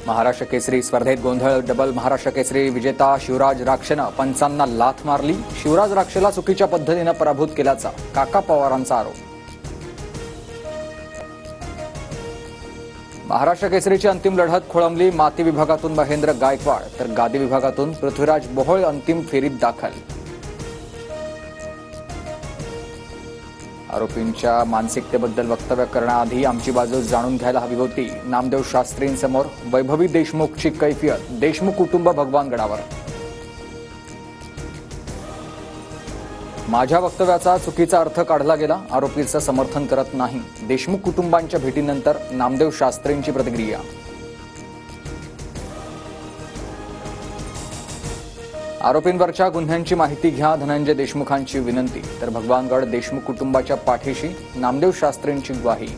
महाराष्ट्र केसरी स्पर्धेत गोंधळ. डबल महाराष्ट्र केसरी विजेता शिवराज राक्षेनं पंचांना लाथ मारली. शिवराज राक्षेला चुकीच्या पद्धतीनं पराभूत केल्याचा काका पवारांचा आरोप. महाराष्ट्र केसरीची अंतिम लढत खोळंबली. माती विभागातून महेंद्र गायकवाड तर गादी विभागातून पृथ्वीराज मोहोळ अंतिम फेरीत दाखल. आरोपींच्या मानसिकतेबद्दल वक्तव्य करण्याआधी आमची बाजू जाणून घ्यायला हवी होती. नामदेव शास्त्रींसमोर वैभवी देशमुखची कैफियत. देशमुख कुटुंब भगवानगडावर. माझ्या वक्तव्याचा चुकीचा अर्थ काढला गेला. आरोपीचं समर्थन करत नाही. देशमुख कुटुंबांच्या भेटीनंतर नामदेव शास्त्रींची प्रतिक्रिया. आरोपींवरच्या गुन्ह्यांची माहिती घ्या. धनंजय देशमुखांची विनंती. तर भगवानगड देशमुख कुटुंबाच्या पाठीशी नामदेव शास्त्रींची ग्वाही.